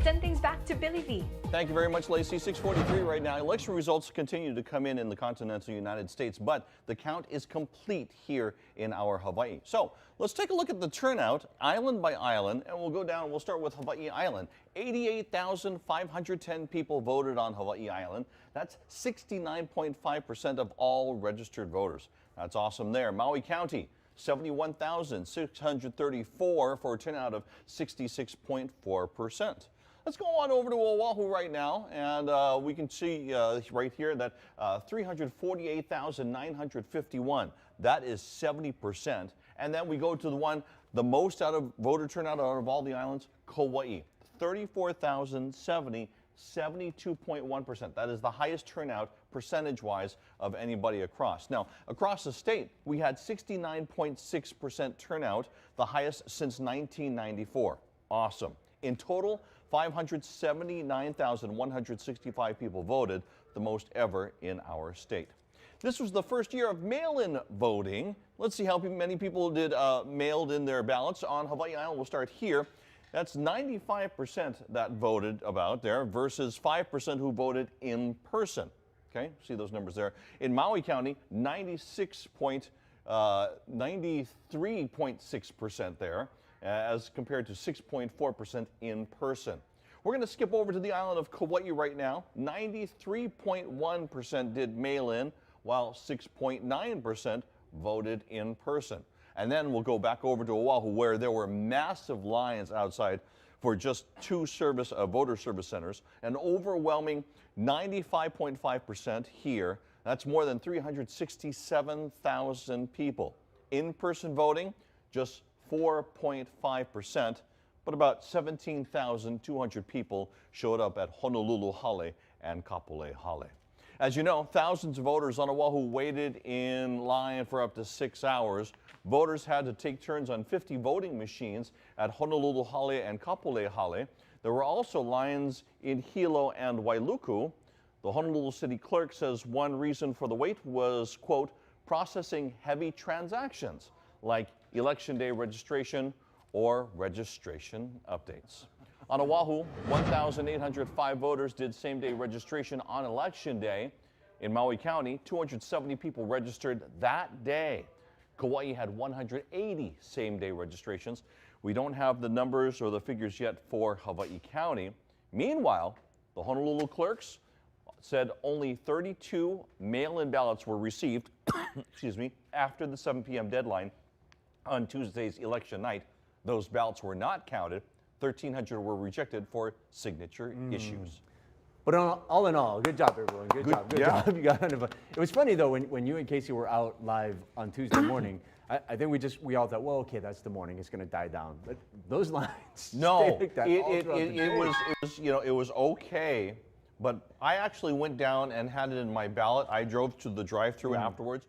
send things back to Billy V. Thank you very much, Lacey. 6:43 right now. Election results continue to come in the continental United States, but the count is complete here in our Hawaii. So let's take a look at the turnout island by island, and we'll go down. We'll start with Hawaii Island. 88,510 people voted on Hawaii Island. That's 69.5% of all registered voters. That's awesome there. Maui County. 71,634 for a turnout of 66.4%. Let's go on over to Oahu right now, and we can see right here that 348,951. That is 70%. And then we go to the most voter turnout out of all the islands, Kauai, 34,070. 72.1%. That is the highest turnout percentage-wise of anybody across. Now, across the state, we had 69.6% turnout, the highest since 1994. Awesome. In total, 579,165 people voted, the most ever in our state. This was the first year of mail-in voting. Let's see how many people did mailed in their ballots on Hawaii Island. We'll start here. That's 95% that voted about there versus 5% who voted in person. Okay, see those numbers there. In Maui County, 93.6% there as compared to 6.4% in person. We're going to skip over to the island of Kauai right now. 93.1% did mail in, while 6.9% voted in person. And then we'll go back over to Oahu, where there were massive lines outside for just two voter service centers. An overwhelming 95.5% here. That's more than 367,000 people. In-person voting, just 4.5%, but about 17,200 people showed up at Honolulu Hale and Kapolei Hale. As you know, thousands of voters on Oahu waited in line for up to 6 hours. Voters had to take turns on 50 voting machines at Honolulu Hale and Kapolei Hale. There were also lines in Hilo and Wailuku. The Honolulu City Clerk says one reason for the wait was, quote, processing heavy transactions like Election Day registration or registration updates. On Oahu, 1,805 voters did same-day registration on Election Day. In Maui County, 270 people registered that day. Kauai had 180 same-day registrations. We don't have the numbers or the figures yet for Hawaii County. Meanwhile, the Honolulu clerks said only 32 mail-in ballots were received excuse me, after the 7 p.m. deadline on Tuesday's election night. Those ballots were not counted. 1,300 were rejected for signature issues. But all in all, good job, everyone. Good job. Good job. You got it was funny, though, when you and Casey were out live on Tuesday morning, I think we all thought, well, okay, that's the morning. It's going to die down. But those lines no, like that it was okay. But I actually went down and had it in my ballot. I drove to the drive-thru afterwards.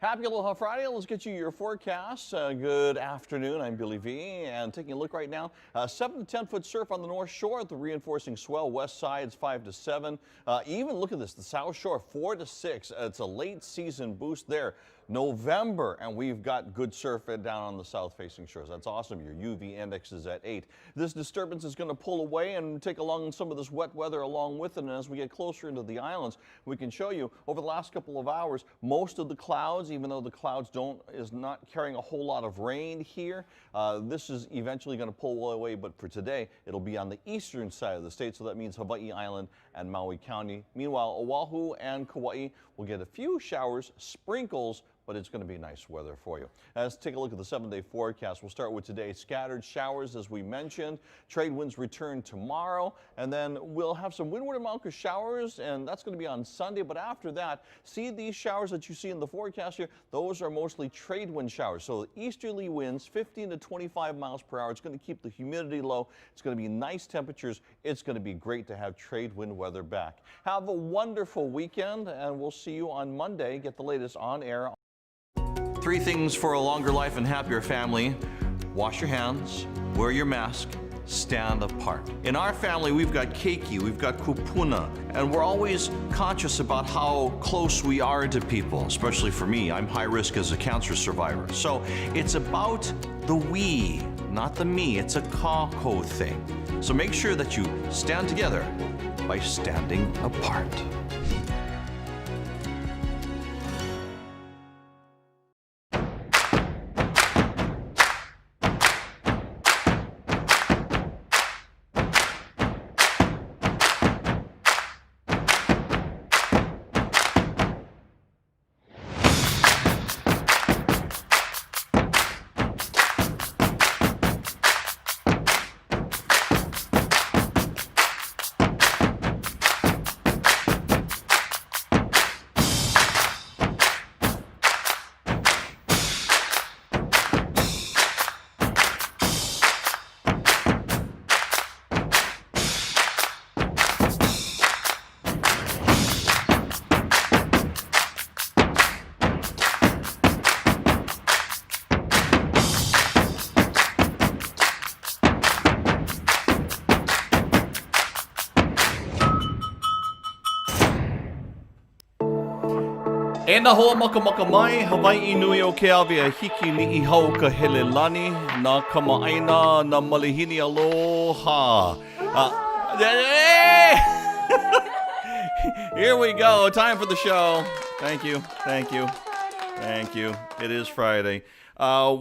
Happy Aloha Friday. Let's get you your forecast. Good afternoon. I'm Billy V. And taking a look right now, 7 to 10 foot surf on the North Shore. The reinforcing swell west side is 5 to 7. Even look at this, the South Shore 4 to 6. It's a late season boost there. November, and we've got good surf down on the south facing shores. That's awesome. Your UV index is at 8. This disturbance is going to pull away and take along some of this wet weather along with it. And as we get closer into the islands, we can show you over the last couple of hours, most of the clouds, even though the clouds is not carrying a whole lot of rain here. This is eventually going to pull away, but for today, it'll be on the eastern side of the state. So that means Hawaii Island and Maui County. Meanwhile, Oahu and Kauai will get a few showers, sprinkles, but it's going to be nice weather for you. Let's take a look at the 7-day forecast. We'll start with today. Scattered showers, as we mentioned. Trade winds return tomorrow, and then we'll have some windward and Mauka showers, and that's going to be on Sunday. But after that, see these showers that you see in the forecast here? Those are mostly trade wind showers. So easterly winds, 15 to 25 miles per hour. It's going to keep the humidity low. It's going to be nice temperatures. It's going to be great to have trade wind weather back. Have a wonderful weekend, and we'll see you on Monday. Get the latest on air. 3 things for a longer life and happier family. Wash your hands, wear your mask, stand apart. In our family, we've got keiki, we've got kupuna, and we're always conscious about how close we are to people, especially for me. I'm high risk as a cancer survivor. So it's about the we, not the me. It's a kako thing. So make sure that you stand together by standing apart. E na hoa makamaka mai, Hawaii nui o ke awea hiki ni I hau ka hele lani, na kamaaina na malihini aloha. Here we go, time for the show. Thank you, thank you, thank you. It is Friday.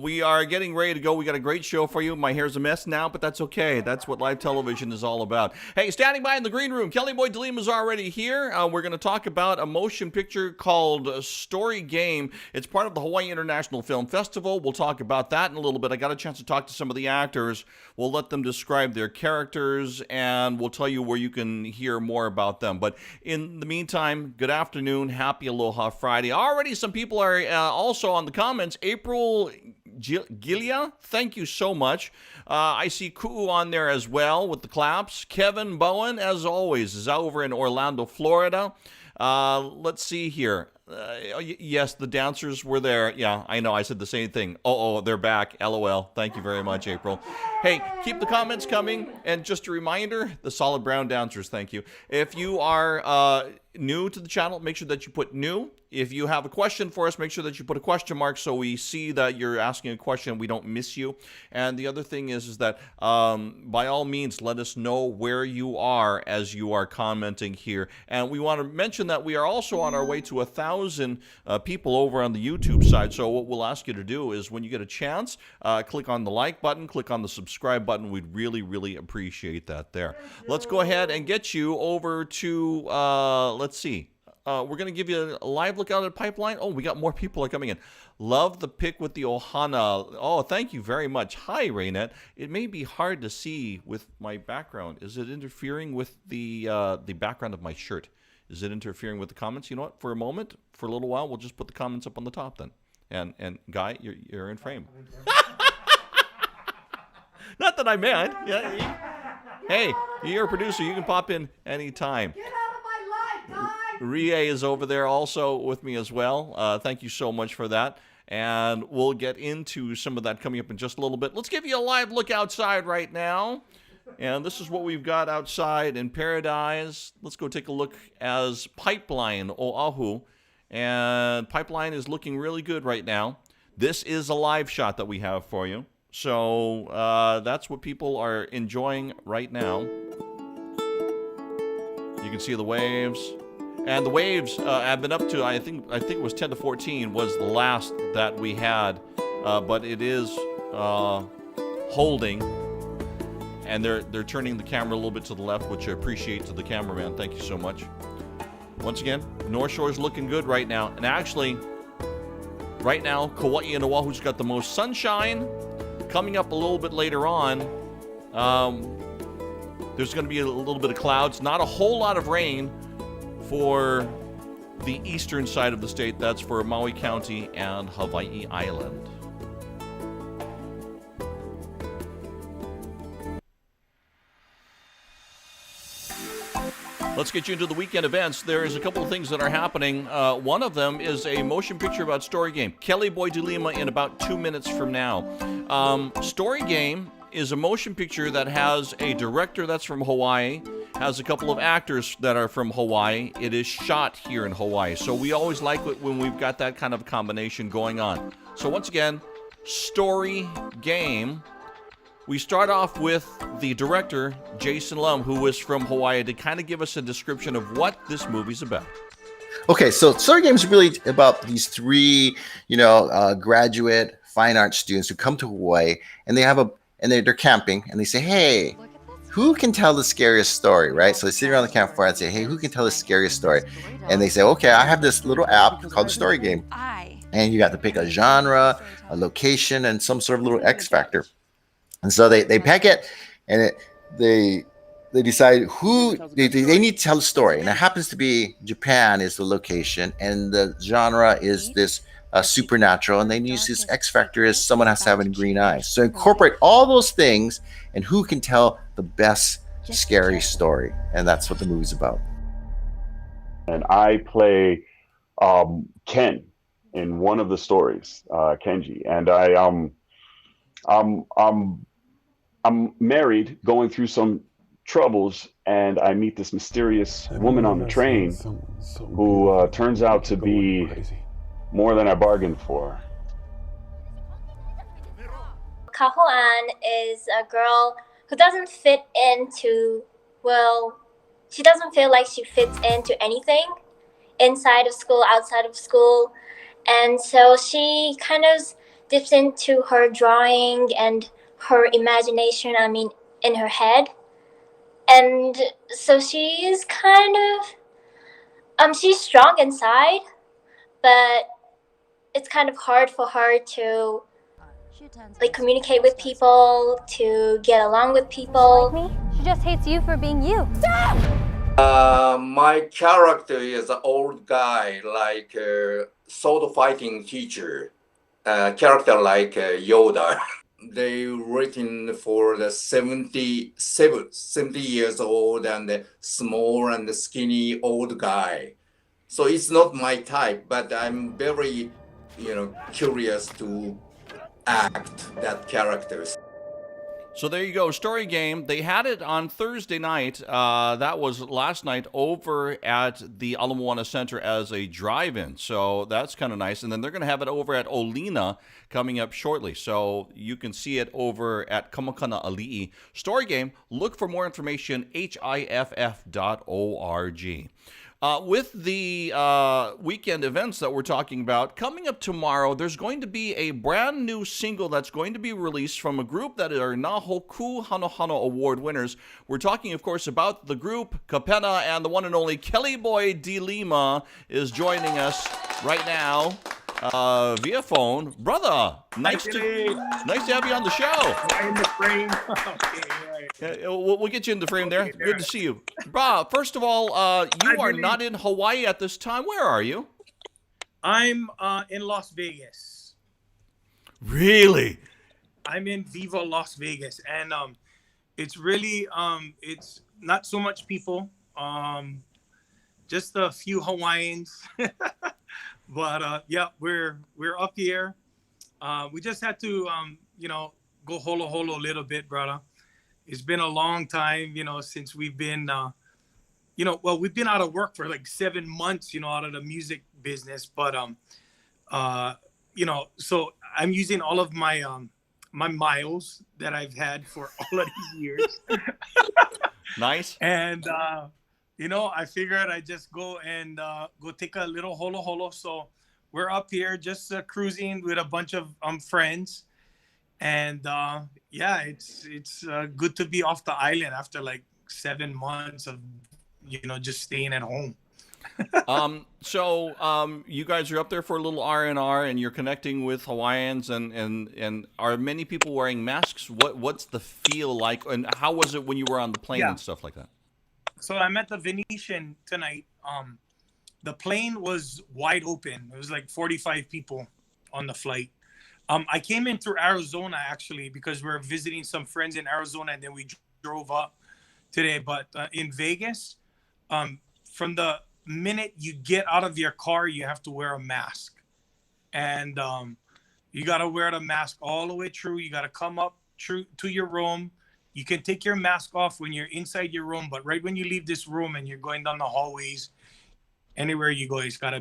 We are getting ready to go. We got a great show for you. My hair's a mess now, but that's okay. That's what live television is all about. Hey, standing by in the green room, Boy De Lima is already here. We're going to talk about a motion picture called Story Game. It's part of the Hawaii International Film Festival. We'll talk about that in a little bit. I got a chance to talk to some of the actors. We'll let them describe their characters, and we'll tell you where you can hear more about them. But in the meantime, good afternoon. Happy Aloha Friday. Already some people are also on the comments. April Gilia, thank you so much. I see Ku'u on there as well with the claps. Kevin Bowen, as always, is over in Orlando, Florida. Let's see here. Yes, the dancers were there. Yeah, I know. I said the same thing. Oh, they're back. LOL. Thank you very much, April. Hey, keep the comments coming. And just a reminder, the solid brown dancers, thank you. If you are new to the channel, make sure that you put new. If you have a question for us, make sure that you put a question mark so we see that you're asking a question. We don't miss you. And the other thing is that by all means, let us know where you are as you are commenting here. And we want to mention that we are also on our way to 1,000 people over on the YouTube side. So what we'll ask you to do is when you get a chance, click on the like button, click on the subscribe button. We'd really, really appreciate that there. Let's go ahead and get you over to, let's see. We're going to give you a live look out at Pipeline. Oh, we got more people are coming in. Love the pic with the Ohana. Oh, thank you very much. Hi, Raynette. It may be hard to see with my background. Is it interfering with the background of my shirt? Is it interfering with the comments? You know what? For a moment, for a little while, we'll just put the comments up on the top then. And Guy, you're in frame. Not that I meant. Yeah. Hey, you're a producer. You can pop in anytime. Get out of my life, Guy! Rie is over there also with me as well. Thank you so much for that. And we'll get into some of that coming up in just a little bit. Let's give you a live look outside right now. And this is what we've got outside in Paradise. Let's go take a look as Pipeline Oahu. And Pipeline is looking really good right now. This is a live shot that we have for you. So that's what people are enjoying right now. You can see the waves. And the waves have been up to, I think it was 10 to 14 was the last that we had. But it is holding. And they're turning the camera a little bit to the left, which I appreciate to the cameraman. Thank you so much. Once again, North Shore is looking good right now. And actually, right now, Kauai and Oahu's got the most sunshine. Coming up a little bit later on, there's going to be a little bit of clouds. Not a whole lot of rain for the eastern side of the state. That's for Maui County and Hawaii Island. Let's get you into the weekend events. There's a couple of things that are happening. One of them is a motion picture about Story Game. Boy De Lima in about 2 minutes from now. Story Game is a motion picture that has a director that's from Hawaii, has a couple of actors that are from Hawaii. It is shot here in Hawaii. So we always like it when we've got that kind of combination going on. So once again, Story Game. We start off with the director, Jason Lum, who is from Hawaii, to kind of give us a description of what this movie's about. Okay, so Story Game is really about these three, graduate fine art students who come to Hawaii, and they're camping, and they say, "Hey, who can tell the scariest story?" Right? So they sit around the campfire and say, "Hey, who can tell the scariest story?" And they say, "Okay, I have this little app called the Story Game, and you got to pick a genre, a location, and some sort of little X factor." And so they pack it, and they decide who they need to tell a story, and it happens to be Japan is the location, and the genre is this supernatural, and they use this X factor as someone has to have green eyes. So incorporate all those things, and who can tell the best scary story, and that's what the movie's about. And I play Ken in one of the stories, Kenji, and I'm married, going through some troubles, and I meet this mysterious woman on the train who turns out to be more than I bargained for. Kahoan is a girl who doesn't fit into, she doesn't feel like she fits into anything inside of school, outside of school. And so she kind of dips into her drawing and her imagination, in her head. And so she's kind of, she's strong inside, but it's kind of hard for her to communicate with people, to get along with people. Like me? She just hates you for being you. My character is an old guy, like a sword fighting teacher, character like Yoda. They written for the 70 years old and small and skinny old guy. So it's not my type, but I'm very, curious to act that character. So there you go, Story Game. They had it on Thursday night. That was last night over at the Ala Moana Center as a drive-in. So that's kind of nice. And then they're going to have it over at Olina coming up shortly. So you can see it over at Kamakana Ali'i. Story Game, look for more information, hiff.org. With the weekend events that we're talking about, coming up tomorrow, there's going to be a brand new single that's going to be released from a group that are Nahoku Hanohano Award winners. We're talking, of course, about the group Kapena, and the one and only Boy De Lima is joining us right now via phone. Brother, nice to have you on the show. In the frame. Okay, right. We'll get you in the frame there. Good to see you. Bra, first of all, you are not in Hawaii at this time. Where are you? I'm in Las Vegas. Really? I'm in Viva Las Vegas, and it's really it's not so much people, just a few Hawaiians. But yeah, we're up here. We just had to go holo holo a little bit, brother. It's been a long time, since we've been we've been out of work for like 7 months, out of the music business. But so I'm using all of my my miles that I've had for all of these years. Nice. And I figured I'd just go and go take a little holo holo. So we're up here just cruising with a bunch of friends. And yeah, it's good to be off the island after like 7 months of, just staying at home. So you guys are up there for a little R&R, and you're connecting with Hawaiians, and are many people wearing masks? What's the feel like, and how was it when you were on the plane and stuff like that? So I'm at the Venetian tonight. The plane was wide open. It was like 45 people on the flight. I came in through Arizona, actually, because we're visiting some friends in Arizona, and then we drove up today. But in Vegas, from the minute you get out of your car, you have to wear a mask. And you got to wear the mask all the way through. You got to come up to your room. You can take your mask off when you're inside your room, but right when you leave this room and you're going down the hallways, anywhere you go, you gotta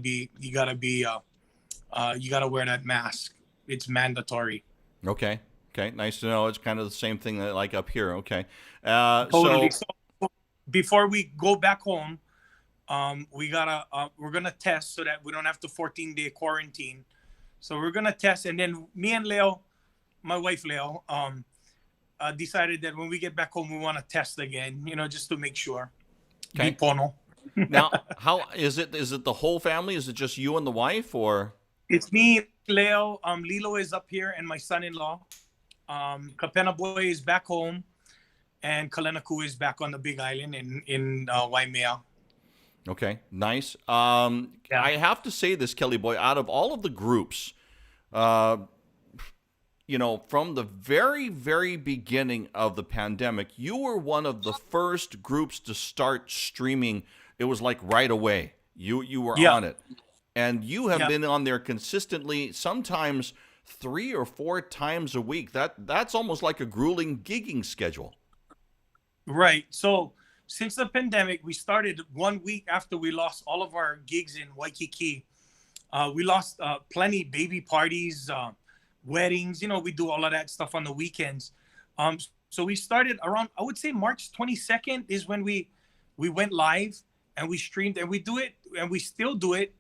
wear that mask. It's mandatory. Okay. Okay. Nice to know. It's kind of the same thing that like up here. Okay. Totally. So So before we go back home, we're gonna test so that we don't have to 14-day quarantine. So we're gonna test, and then me and Leo, my wife Leo, decided that when we get back home, we want to test again, just to make sure. Okay. Bipono. now, how is it? Is it the whole family? Is it just you and the wife, or? It's me, Leo. Lilo is up here, and my son-in-law. Kapena boy is back home, and Kalenaku is back on the Big Island in Waimea. Okay, nice. Yeah. I have to say this, Kelly boy, out of all of the groups, from the very, very beginning of the pandemic, you were one of the first groups to start streaming. It was like right away. You were on it. And you have been on there consistently, sometimes 3 or 4 times a week. That's almost like a grueling gigging schedule. Right. So since the pandemic, we started 1 week after we lost all of our gigs in Waikiki. We lost plenty baby parties, weddings. We do all of that stuff on the weekends. So we started around, I would say March 22nd is when we went live and we streamed, and we do it, and we still do it.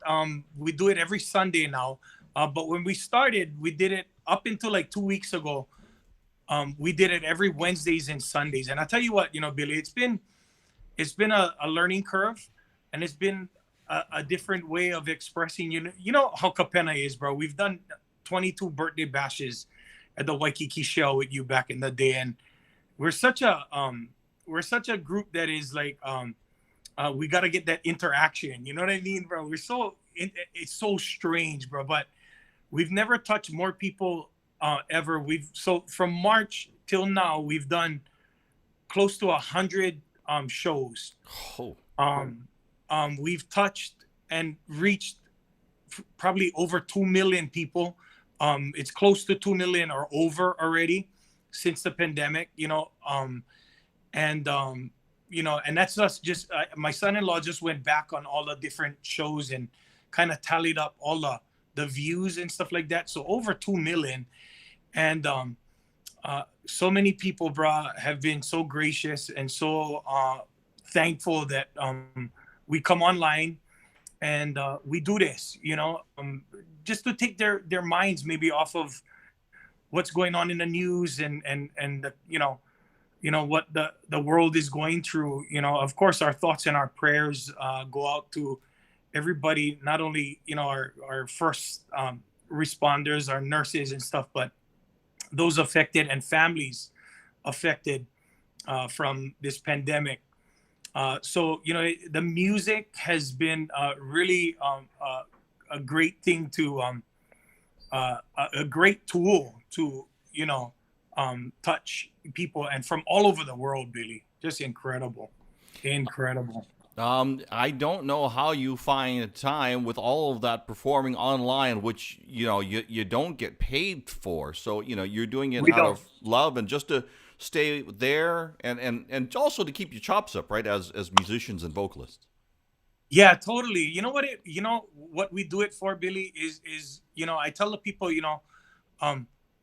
We do it every Sunday now. But when we started, we did it up until like 2 weeks ago. We did it every Wednesdays and Sundays. And I tell you what, Billy, it's been a learning curve, and it's been a different way of expressing. You know how Kapena is, bro. We've done 22 birthday bashes at the Waikiki Shell with you back in the day, and we're such a group that is like we got to get that interaction. You know what I mean, bro? It's so strange, bro. But we've never touched more people ever. So from March till now, we've done close to 100 shows. Oh. We've touched and reached probably over 2 million people. It's close to 2 million or over already since the pandemic, and that's us. Just my son-in-law just went back on all the different shows and kind of tallied up all the views and stuff like that. So over 2 million, and so many people, brah, have been so gracious and so thankful that we come online and we do this, just to take their minds maybe off of what's going on in the news and what the world is going through. Of course, our thoughts and our prayers go out to everybody, not only our first responders, our nurses and stuff, but those affected and families affected from this pandemic. So the music has been really a great thing to a great tool to touch people, and from all over the world, Billy. Just incredible. I don't know how you find time with all of that performing online, which you don't get paid for. So you're doing it out of love and just to stay there, and also to keep your chops up, right, as musicians and vocalists. Yeah, totally. You know what we do it for, Billy, is I tell the people,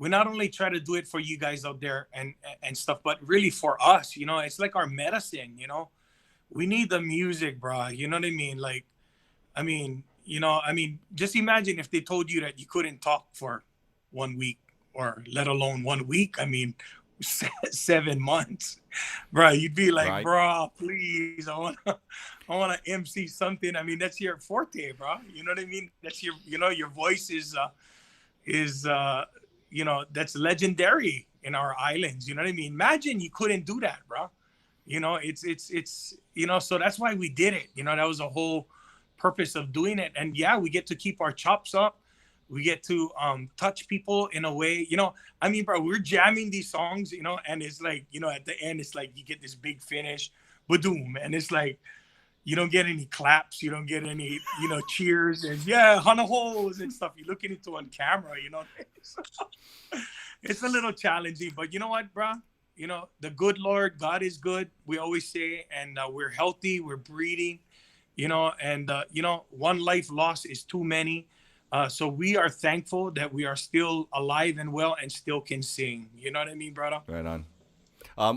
we not only try to do it for you guys out there and stuff, but really for us, it's like our medicine. We need the music, bro. You know what I mean? Like, just imagine if they told you that you couldn't talk for 1 week, or let alone 1 week. 7 months, bro. You'd be like, right, bro, please, I wanna MC something. That's your forte, bro. You know what I mean? That's your voice is that's legendary in our islands. You know what I mean? Imagine you couldn't do that, bro. It's so that's why we did it. That was the whole purpose of doing it. And yeah, we get to keep our chops up. We get to touch people in a way, bro, we're jamming these songs, and it's like, at the end, it's like you get this big finish, badoom, and it's like, you don't get any claps, you don't get any, cheers and yeah, Honolulu and stuff. You're looking into on camera, it's a little challenging, but you know what, bro? You know, the good Lord, God is good. We always say, and we're healthy, we're breathing, you know, and, you know, one life lost is too many. So we are thankful that we are still alive and well and still can sing. You know what I mean, brother? Right on.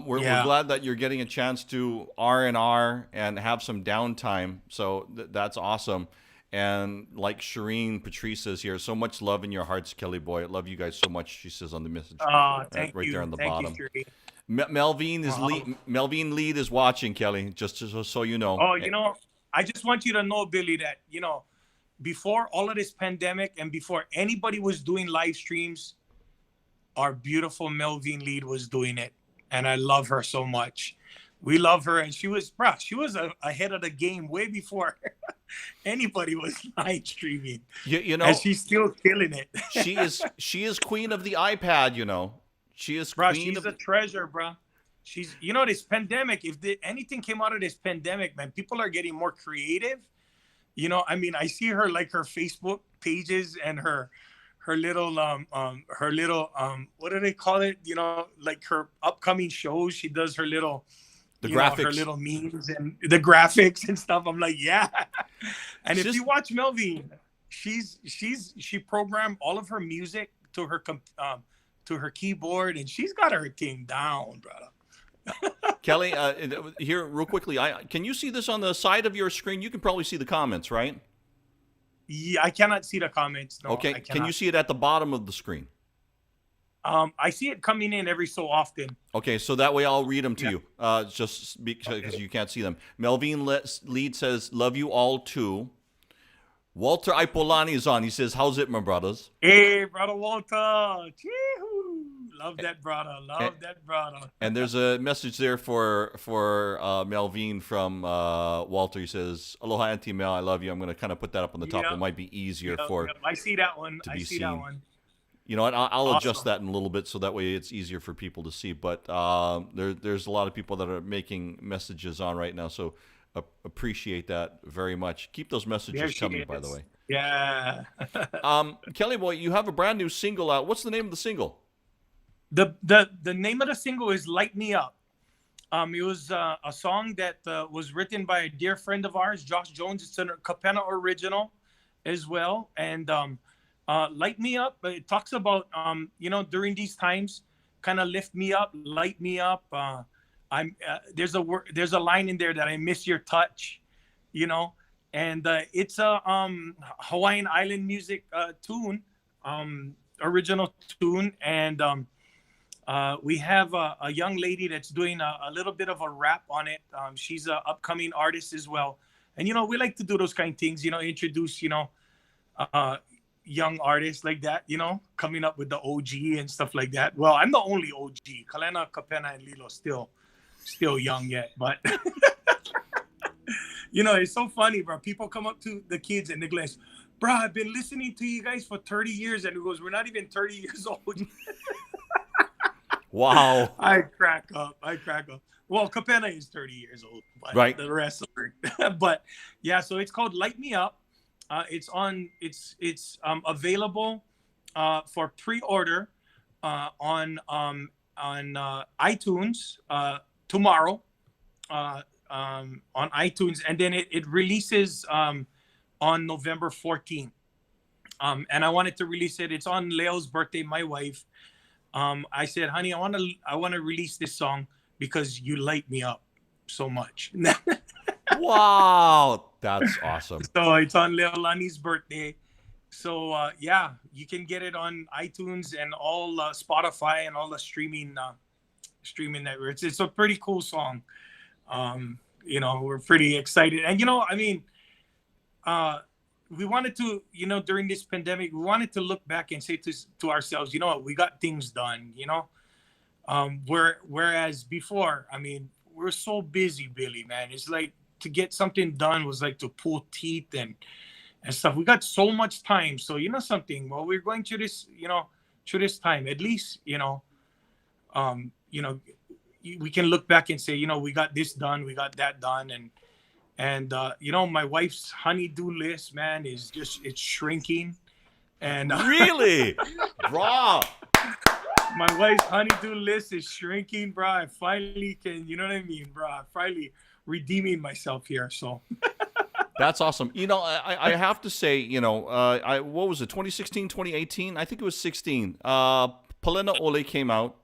We're glad that you're getting a chance to R&R and have some downtime. So that's awesome. And like Shireen Patrice says here, so much love in your hearts, Kelly boy. I love you guys so much, she says on the message. Thank right you. there on the Thank bottom. You, Melvin Lead is watching, Kelly, just so you know. Oh, you know, I just want you to know, Billy, that, you know, before all of this pandemic and before anybody was doing live streams, our beautiful Melvin Lead was doing it. And I love her so much. We love her. And she was ahead of the game way before anybody was live streaming. You know, and she's still killing it. she is queen of the iPad, you know. She is queen she's a treasure, bro. She's, you know, this pandemic, if anything came out of this pandemic, man, people are getting more creative. You know, I mean, I see her, like, her Facebook pages and her little what do they call it? You know, like her upcoming shows. She does her little graphics, her little memes and the graphics and stuff. I'm like, yeah. And if you watch Melvin, she programmed all of her music to her keyboard, and she's got her thing down, brother. Kelly, here real quickly, can you see this on the side of your screen? You can probably see the comments, right? Yeah, I cannot see the comments. No, okay, can you see it at the bottom of the screen? I see it coming in every so often. Okay, so that way I'll read them to you, just because you can't see them. Melvin Lead says, love you all too. Walter Ipolani is on. He says, how's it, my brothers? Hey, brother Walter. Chee-hoo. Love that brother. Love that brother. And there's a message there for Melvin from Walter. He says, aloha, Auntie Mel. I love you. I'm going to kind of put that up on the top. It might be easier for I see that one. To be see seen. That one. You know what? I'll adjust that in a little bit so that way it's easier for people to see. But there's a lot of people that are making messages on right now. So appreciate that very much. Keep those messages coming, by the way. Yeah. Kelly boy, you have a brand new single out. What's the name of the single? The name of the single is "Light Me Up." It was a song that was written by a dear friend of ours, Josh Jones. It's a Kapena original as well. And "Light Me Up," it talks about you know, during these times, kind of lift me up, light me up. There's a line in there that I miss your touch, you know, and it's a Hawaiian Island music tune, original tune, and we have a young lady that's doing a little bit of a rap on it. She's an upcoming artist as well, and you know, we like to do those kind of things, you know, introduce, you know, young artists like that, you know, coming up with the OG and stuff like that. Well, I'm the only OG. Kalena, Kapena, and Lilo still young yet, but you know, it's so funny, bro. People come up to the kids and they're like, bro, I've been listening to you guys for 30 years. And it goes, we're not even 30 years old. Wow. I crack up. Well, Kapena is 30 years old, but right. The rest are. But yeah, so it's called Light Me Up. It's available for pre-order on iTunes tomorrow on iTunes, and then it releases on November 14th. And I wanted to release it. It's on Leo's birthday, my wife. I said, honey, I want to release this song because you light me up so much. Wow, that's awesome. So it's on Leolani's birthday. So yeah, you can get it on iTunes and all Spotify and all the streaming networks. It's a pretty cool song. You know, we're pretty excited, and you know, I mean, we wanted to, you know, during this pandemic, we wanted to look back and say to ourselves, you know what, we got things done, you know, whereas before, I mean, we're so busy, Billy, man. It's like to get something done was like to pull teeth and stuff. We got so much time. So, you know something, while we're going through this, you know, through this time, at least, you know, we can look back and say, you know, we got this done, we got that done. And you know, my wife's honey-do list, man, is just, it's shrinking. And really? Bro. My wife's honeydew list is shrinking, bro. I finally can, you know what I mean, bro? I'm finally redeeming myself here. So That's awesome. You know, I have to say, you know, what was it, 2016, 2018? I think it was 16. Palena Ole came out.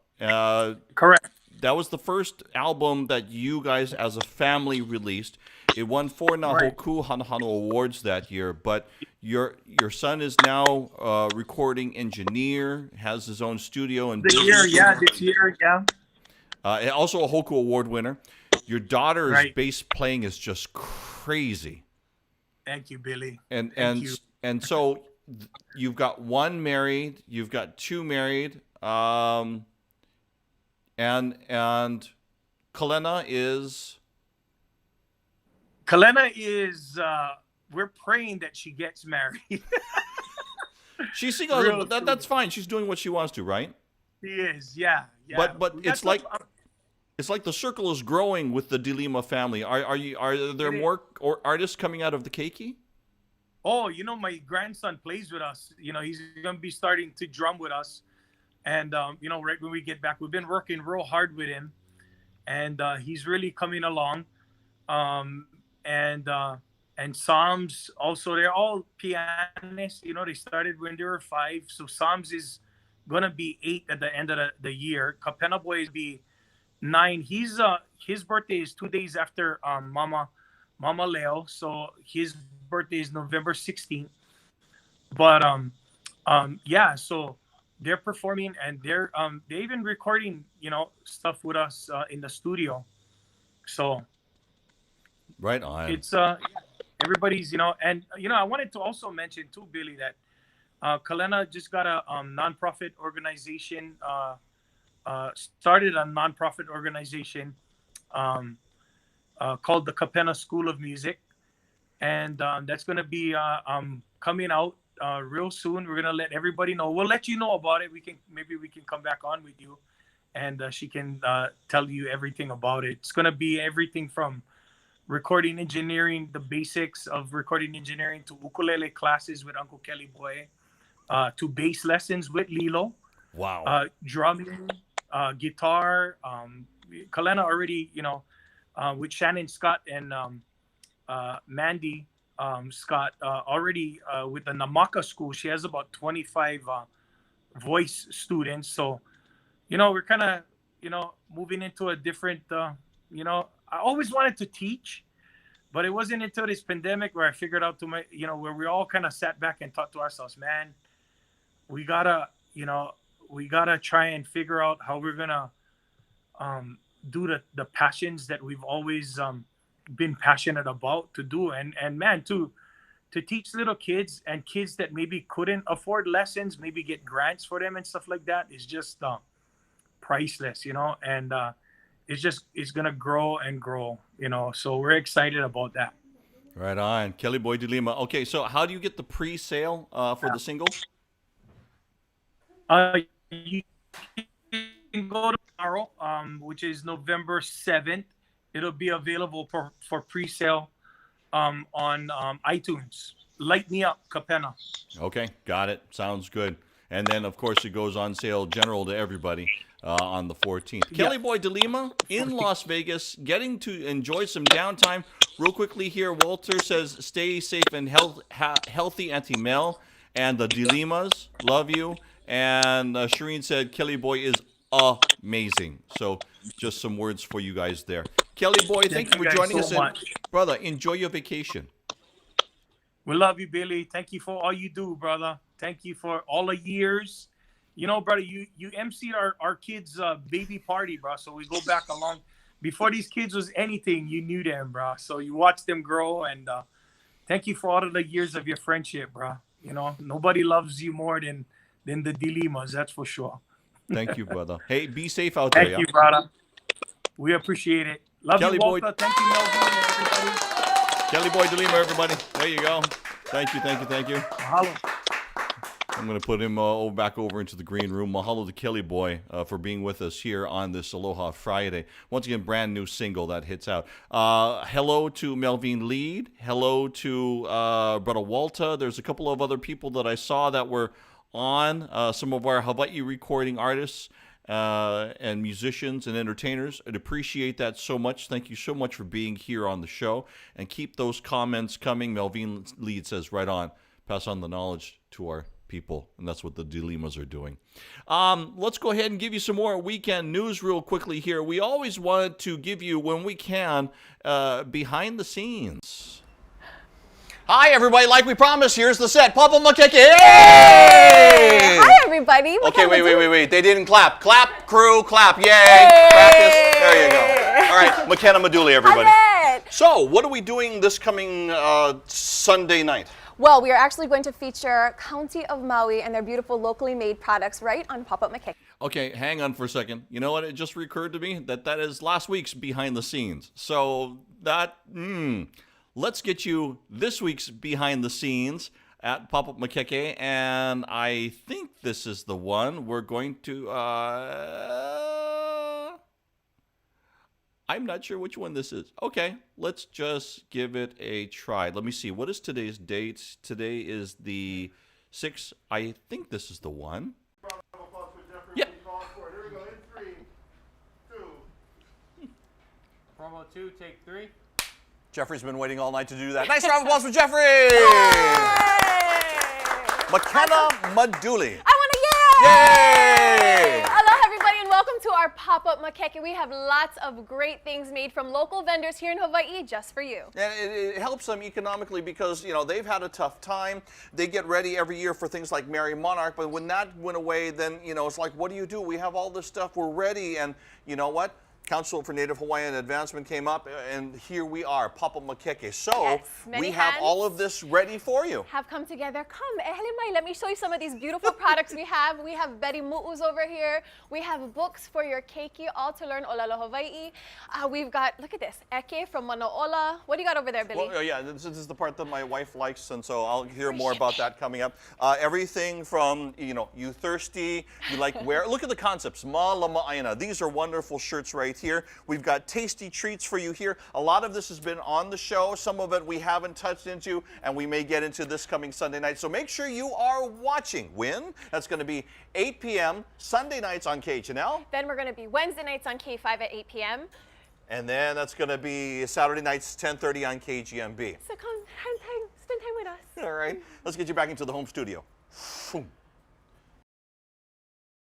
correct. That was the first album that you guys as a family released. It won 4 Nahoku Hanahano Awards that year, but your son is now recording engineer, has his own studio and This year, yeah. and also a Hoku Award winner. Your daughter's Right. bass playing is just crazy. Thank you, Billy. And Thank you. and so you've got 1 married, you've got 2 married, and Kalena is we're praying that she gets married. she's single. Real That's fine. She's doing what she wants to, right? She is, yeah. But We it's got like some- it's like the circle is growing with the De Lima family. Are there more artists coming out of the Keiki? Oh, you know, my grandson plays with us. You know, he's gonna be starting to drum with us. And you know, right when we get back, we've been working real hard with him, and he's really coming along. And Psalms also, they're all pianists. You know, they started when they were 5. So Psalms is gonna be 8 at the end of the year. Kapena Boy is be 9. He's his birthday is 2 days after Mama Leo. So his birthday is November 16th. But yeah, so they're performing and they're even recording, you know, stuff with us in the studio. So Right on. it's everybody's, you know, and you know, I wanted to also mention too, Billy, that Kalena just got a nonprofit organization, started a nonprofit organization called the Kapena School of Music, and that's going to be coming out real soon. We're going to let everybody know. We'll let you know about it. Maybe we can come back on with you, and she can tell you everything about it. It's going to be everything from recording engineering, the basics of recording engineering, to ukulele classes with Uncle Kelly Boy, to bass lessons with Lilo. Wow. Drumming, guitar. Kalena already, you know, with Shannon Scott and Mandy Scott, already with the Namaka school. She has about 25 voice students. So, you know, we're kind of, you know, moving into a different, you know, I always wanted to teach, but it wasn't until this pandemic where I figured out you know, where we all kind of sat back and thought to ourselves, man, we gotta try and figure out how we're gonna do the passions that we've always been passionate about to do, and man, to teach little kids and kids that maybe couldn't afford lessons, maybe get grants for them and stuff like that is just priceless, you know, and it's gonna grow and grow, you know, so we're excited about that. Right on. Kelly Boy De Lima. Okay, so how do you get the pre-sale for the single? You can go tomorrow, which is November 7th. It'll be available for pre-sale on iTunes. Light Me Up, Kapena. Okay, got it. Sounds good. And then, of course, it goes on sale general to everybody on the 14th. Kelly Boy De Lima in Las Vegas, getting to enjoy some downtime. Real quickly here, Walter says, stay safe and healthy, Auntie Mel. And the De Limas, love you. And Shireen said, Kelly Boy is amazing. So just some words for you guys there. Kelly Boy, thank you for joining us. Brother, enjoy your vacation. We love you, Billy. Thank you for all you do, brother. Thank you for all the years. You know, brother, you emceed our kids' baby party, bro. So we go back a long. Before these kids was anything, you knew them, bro. So you watched them grow, and thank you for all of the years of your friendship, bro. You know, nobody loves you more than the De Limas, that's for sure. Thank you, brother. Hey, be safe out there. Thank you, brother. We appreciate it. Love Kelly you, Boy. Walter. Thank you, Melvin, everybody. Kelly Boy De Lima, everybody. There you go. Thank you. Mahalo. I'm going to put him back over into the green room. Mahalo to Kelly Boy for being with us here on this Aloha Friday. Once again, brand new single that hits out. Hello to Melvin Lead. Hello to Brother Walter. There's a couple of other people that I saw that were on some of our Hawaii recording artists and musicians and entertainers. I'd appreciate that so much. Thank you so much for being here on the show. And keep those comments coming. Melvin Lead says, right on. Pass on the knowledge to our people. And that's what the De Limas are doing. Let's go ahead and give you some more weekend news real quickly here. We always wanted to give you, when we can, behind the scenes. Hi, everybody. Like we promised, here's the set. Papa Makeke. Hey! Hi, everybody. Okay, wait. They didn't clap. Clap, crew, clap. Yay. Hey! Practice. There you go. All right, McKenna Maduli, everybody. So, what are we doing this coming Sunday night? Well, we are actually going to feature County of Maui and their beautiful locally made products right on Pop-Up Makeke. Okay, hang on for a second. You know what? It just recurred to me that is last week's behind the scenes. So that, let's get you this week's behind the scenes at Pop-Up Makeke. And I think this is the one we're going to, I'm not sure which one this is. Okay, let's just give it a try. Let me see. What is today's date? Today is the 6th. I think this is the one. Yeah. Here we go in 3, 2. Promo 2, take 3. Jeffrey's been waiting all night to do that. Nice round of applause for Jeffrey! McKenna Maduli. I want to Yay! Hello, everybody, and welcome to our Pop-Up Makeke. We have lots of great things made from local vendors here in Hawaii just for you. And it helps them economically because, you know, they've had a tough time. They get ready every year for things like Merry Monarch, but when that went away, then, you know, it's like, what do? We have all this stuff. We're ready. And you know what? Council for Native Hawaiian Advancement came up, and here we are, Papa Makeke. So yes, we have all of this ready for you. Have come together. Come, Ehelimai, let me show you some of these beautiful products we have. We have Betty Mu'us over here. We have books for your keiki, all to learn Olelo Hawaii. We've got, look at this, Eke from Mano'ola. What do you got over there, Billy? Well, yeah, this is the part that my wife likes, and so I'll hear more about that coming up. Everything from, you know, you thirsty, you like wear. Look at the concepts. Ma Lama Aina. These are wonderful shirts right here. We've got tasty treats for you here. A lot of this has been on the show. Some of it we haven't touched into, and we may get into this coming Sunday night. So make sure you are watching. When? That's going to be 8 p.m. Sunday nights on KHNL. Then we're going to be Wednesday nights on K5 at 8 p.m. And then that's going to be Saturday nights, 10:30 on KGMB. So come, spend time with us. All right. Let's get you back into the home studio.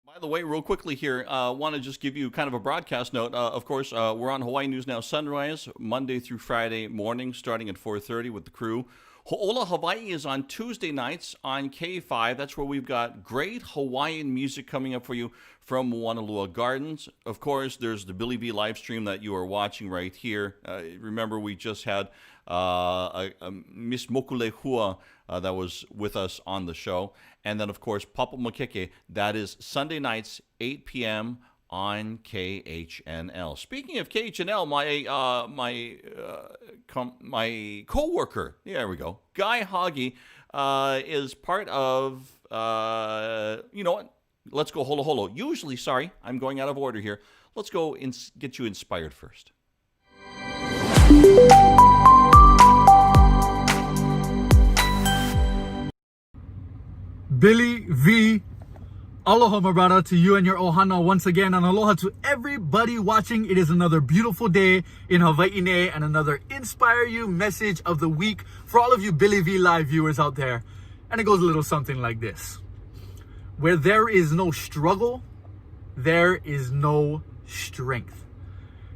By the way, real quickly here, want to just give you kind of a broadcast note. Of course, we're on Hawaii News Now Sunrise, Monday through Friday morning, starting at 4:30 with the crew. Ho'ola Hawaii is on Tuesday nights on K5. That's where we've got great Hawaiian music coming up for you from Honolulu Gardens. Of course, there's the Billy V live stream that you are watching right here. Remember, we just had Miss Mokule Hua that was with us on the show. And then, of course, Papa Makeke. That is Sunday nights, 8 p.m. on KHNL. Speaking of KHNL, my co-worker, there we go, Guy Hoggy, is part of, you know what? Let's go holo holo. Usually, sorry, I'm going out of order here. Let's go and get you inspired first. Billy V, aloha my brother to you and your ohana once again, and aloha to everybody watching. It is another beautiful day in Hawaii and another Inspire You message of the week for all of you Billy V live viewers out there. And it goes a little something like this. Where there is no struggle, there is no strength.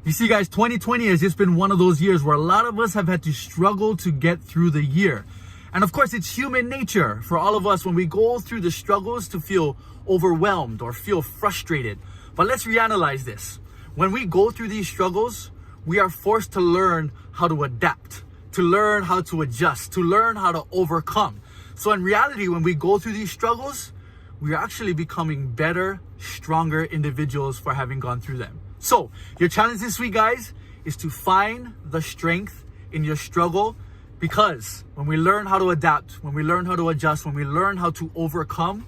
You see guys, 2020 has just been one of those years where a lot of us have had to struggle to get through the year. And of course, it's human nature for all of us when we go through the struggles to feel overwhelmed or feel frustrated. But let's reanalyze this. When we go through these struggles, we are forced to learn how to adapt, to learn how to adjust, to learn how to overcome. So in reality, when we go through these struggles, we are actually becoming better, stronger individuals for having gone through them. So your challenge this week, guys, is to find the strength in your struggle. Because when we learn how to adapt, when we learn how to adjust, when we learn how to overcome,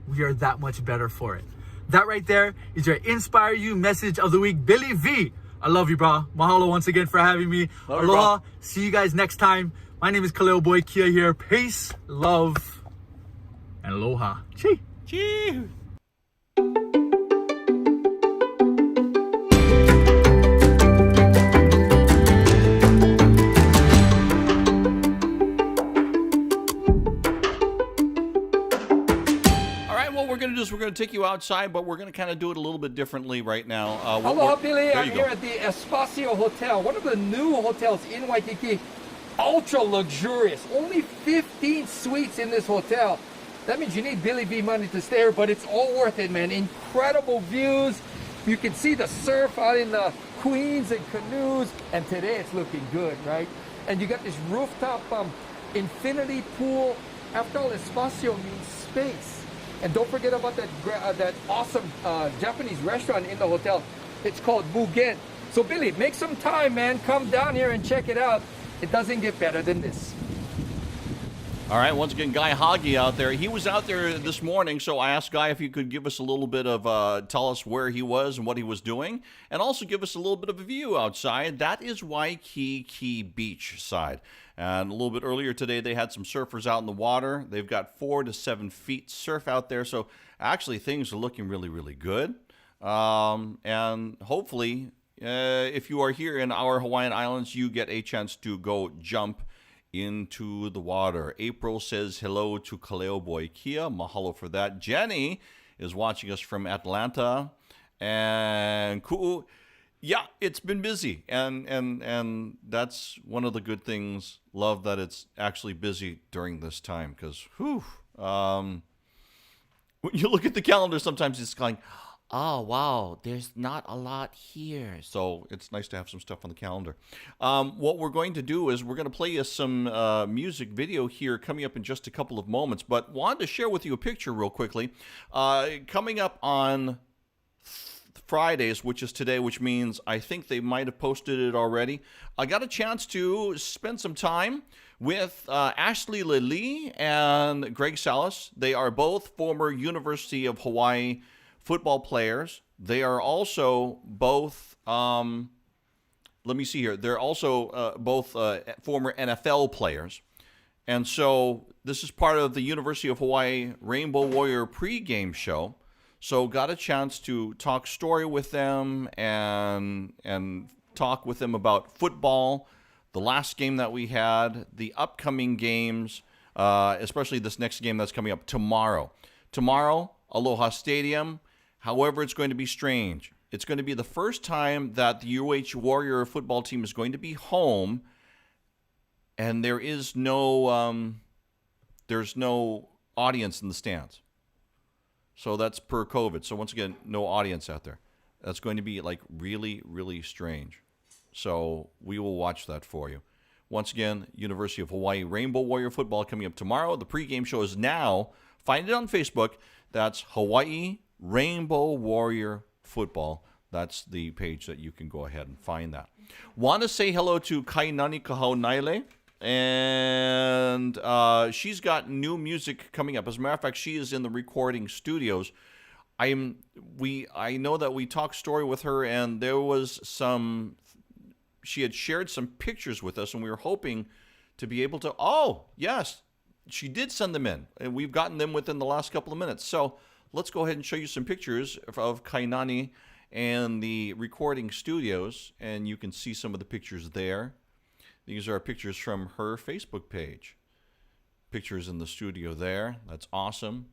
we are that much better for it. That right there is your Inspire You message of the week. Billy V, I love you, bro. Mahalo once again for having me. Aloha. See you guys next time. My name is Kaleo Boy Kia here. Peace, love, and aloha. Chee! Chee! We're going to take you outside, but we're going to kind of do it a little bit differently right now. Aloha, Billy. I'm here at the Espacio Hotel, one of the new hotels in Waikiki. Ultra luxurious. Only 15 suites in this hotel. That means you need Billy V money to stay here, but it's all worth it, man. Incredible views. You can see the surf out in the queens and canoes, and today it's looking good, right? And you got this rooftop infinity pool. After all, Espacio means space. And don't forget about that awesome Japanese restaurant in the hotel. It's called Mugen. So Billy, make some time, man. Come down here and check it out. It doesn't get better than this. All right, once again, Guy Hoggy out there. He was out there this morning, so I asked Guy if he could give us a little bit of, tell us where he was and what he was doing, and also give us a little bit of a view outside. That is Waikiki Beach side. And a little bit earlier today, they had some surfers out in the water. They've got 4 to 7 feet surf out there, so actually things are looking really, really good. And hopefully, if you are here in our Hawaiian Islands, you get a chance to go jump into the water. April says hello to Kaleo Boy Kia. Mahalo for that. Jenny is watching us from Atlanta. And Ku'u, yeah, it's been busy. And that's one of the good things. Love that it's actually busy during this time. Because, when you look at the calendar, sometimes it's like, oh, wow, there's not a lot here. So it's nice to have some stuff on the calendar. What we're going to do is we're going to play you some music video here coming up in just a couple of moments. But wanted to share with you a picture real quickly. Coming up on Fridays, which is today, which means I think they might have posted it already. I got a chance to spend some time with Ashley Lili and Greg Salas. They are both former University of Hawaii football players. They are also both, let me see here. They're also both former NFL players. And so this is part of the University of Hawaii Rainbow Warrior pregame show. So got a chance to talk story with them and talk with them about football, the last game that we had, the upcoming games, especially this next game that's coming up tomorrow. Tomorrow, Aloha Stadium. However, it's going to be strange. It's going to be the first time that the UH Warrior football team is going to be home, and there is no there's no audience in the stands. So that's per COVID. So once again, no audience out there. That's going to be like really, really strange. So we will watch that for you. Once again, University of Hawaii Rainbow Warrior football coming up tomorrow. The pregame show is now. Find it on Facebook. That's Hawaii Rainbow Warrior football. That's the page that you can go ahead and find that. Want to say hello to Kainani Kahaunaile. And she's got new music coming up. As a matter of fact, she is in the recording studios. I know that we talked story with her, and there was she had shared some pictures with us, and we were hoping to be able to, oh, yes, she did send them in, and we've gotten them within the last couple of minutes. So let's go ahead and show you some pictures of Kainani and the recording studios, and you can see some of the pictures there. These are pictures from her Facebook page. Pictures in the studio there. That's awesome.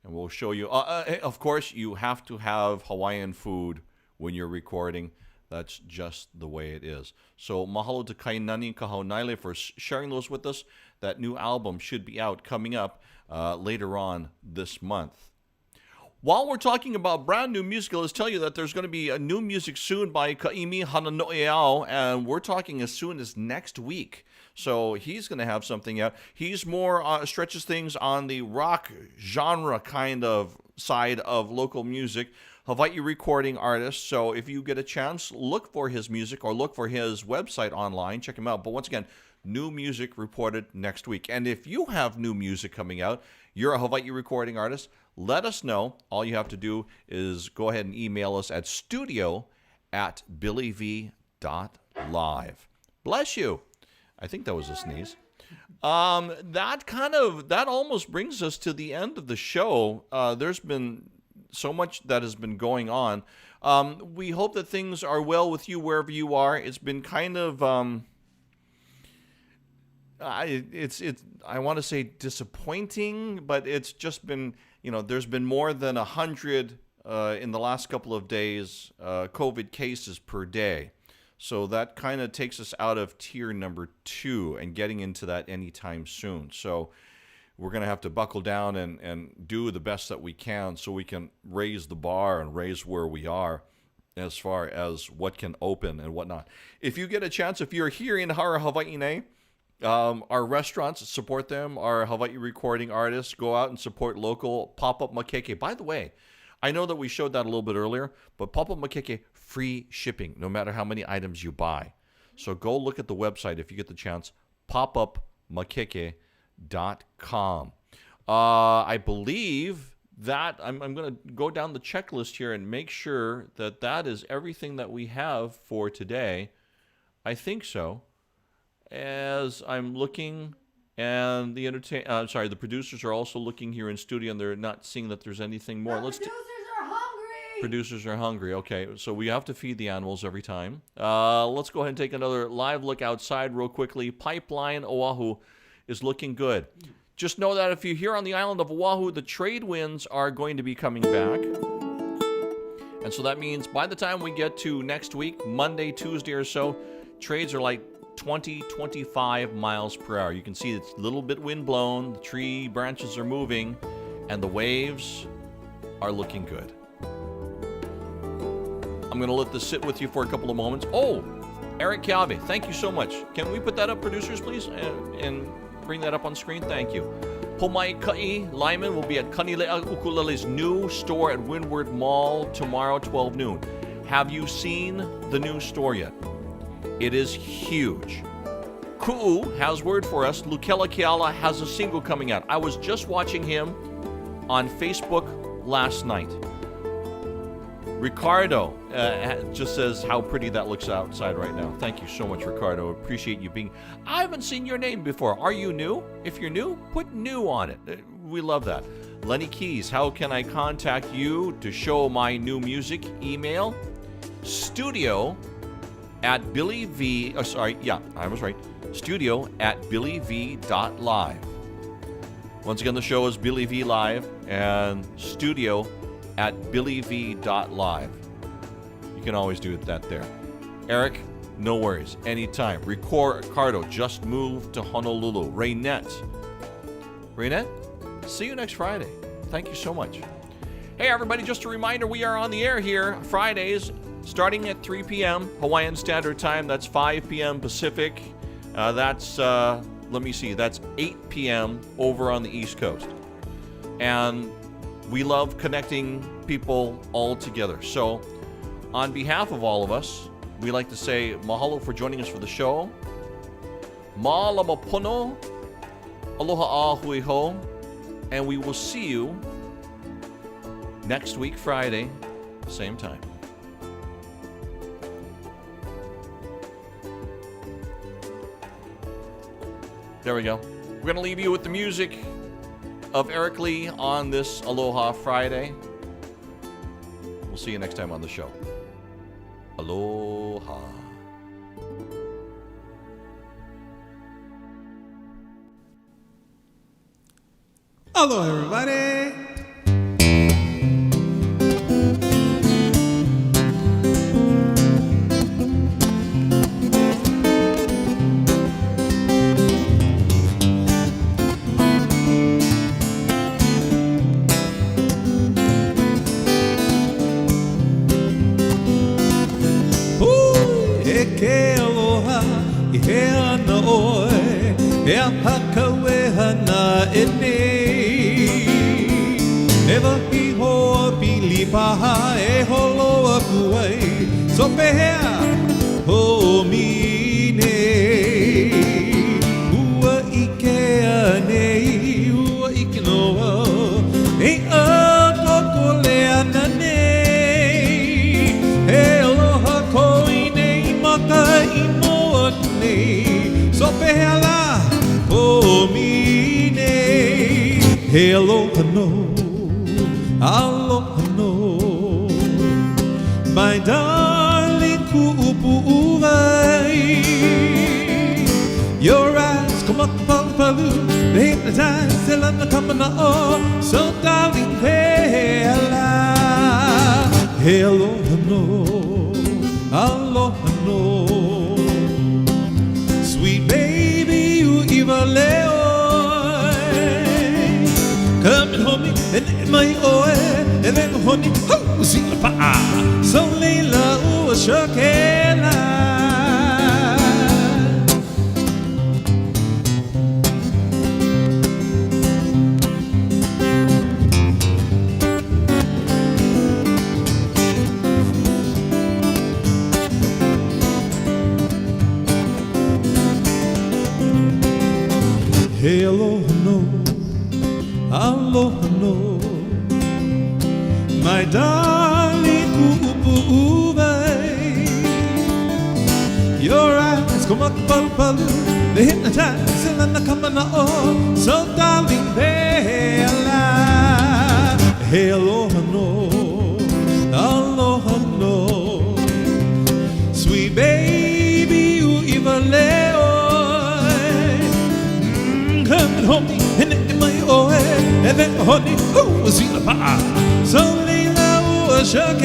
And we'll show you. Of course, you have to have Hawaiian food when you're recording. That's just the way it is. So mahalo to Kainani Kahaunaile for sharing those with us. That new album should be out coming up later on this month. While we're talking about brand new music, let's tell you that there's going to be a new music soon by Kaimi Hananoeao, and we're talking as soon as next week. So he's going to have something out. He's more stretches things on the rock genre kind of side of local music. Hawaii recording artist. So if you get a chance, look for his music or look for his website online. Check him out. But once again, new music reported next week. And if you have new music coming out, you're a Hawaii recording artist, let us know. All you have to do is go ahead and email us at studio@billyv.live. Bless you. I think that was a sneeze. That almost brings us to the end of the show. There's been so much that has been going on. We hope that things are well with you wherever you are. It's been kind of, I want to say disappointing, but it's just been, there's been more than 100 in the last couple of days COVID cases per day. So that kind of takes us out of tier number 2 and getting into that anytime soon. So we're going to have to buckle down and do the best that we can so we can raise the bar and raise where we are as far as what can open and whatnot. If you get a chance, if you're here in Hara, Hawaii, our restaurants, support them. Our Hawaii recording artists, go out and support local pop-up makeke. By the way, I know that we showed that a little bit earlier, but pop-up makeke, free shipping, no matter how many items you buy. So go look at the website if you get the chance, popupmakeke.com. I believe that I'm going to go down the checklist here and make sure that that is everything that we have for today. I think so. As I'm looking, and the producers are also looking here in studio, and they're not seeing that there's anything more. Producers are hungry. Okay, so we have to feed the animals every time. Let's go ahead and take another live look outside real quickly. Pipeline Oahu is looking good. Just know that if you're here on the island of Oahu, the trade winds are going to be coming back. And so that means by the time we get to next week, Monday, Tuesday or so, trades are like 20, 25 miles per hour. You can see it's a little bit wind blown, the tree branches are moving, and the waves are looking good. I'm going to let this sit with you for a couple of moments. Oh, Eric Kiabe, thank you so much. Can we put that up, producers, please? And bring that up on screen? Thank you. Pomai Ka'i Lyman will be at Kanilea Ukulele's new store at Windward Mall tomorrow, 12 noon. Have you seen the new store yet? It is huge. Ku'u has word for us. Lukela Keala has a single coming out. I was just watching him on Facebook last night. Ricardo just says how pretty that looks outside right now. Thank you so much, Ricardo. Appreciate you being... I haven't seen your name before. Are you new? If you're new, put new on it. We love that. Lenny Keys, how can I contact you to show my new music? Email studio@billyv... I was right. studio@billyv.live. Once again, the show is Billy V Live and studio@billyv.live. You can always do that there. Eric, no worries. Anytime. Ricardo just moved to Honolulu. Raynette, see you next Friday. Thank you so much. Hey, everybody, just a reminder, we are on the air here Fridays starting at 3 p.m. Hawaiian Standard Time. That's 5 p.m. Pacific. That's 8 p.m. over on the East Coast. And we love connecting people all together. So, on behalf of all of us, we like to say mahalo for joining us for the show. Ma'alama pono, aloha a hui ho, and we will see you next week, Friday, same time. There we go. We're going to leave you with the music of Eric Lee on this Aloha Friday. We'll see you next time on the show. Aloha. Hello, everybody. Ke aloha I he ana oe E a hakawehana e nei Never hi hoa pili paha e holo aku ai So pehea ho mine Ua ike anei Ua ike noa E a toko le ana nei E aloha ko i moa nei So pehea la ho Hey, aloha no, aloha no, my darling ku'upu'uwai. Your eyes come up on palu, they hypnotize, they let me come on. So darling, hela, hey, aloha no, aloha no, sweet baby, you even leo. Come and hold me, and my oe, and then hold me, ho, see the pa'a. So Leila, ooh, shakela. Hey, aloha no, aloha no, my darling ku'upu'uwai. Your eyes come up palu, they hypnotize and then come on. So darling, hela, hey, aloha no, aloha no, sweet baby, you even leo. Come and hold me, and in my oe, and then hold me, ooh, see the pa'a. So Leila, ooh, shake.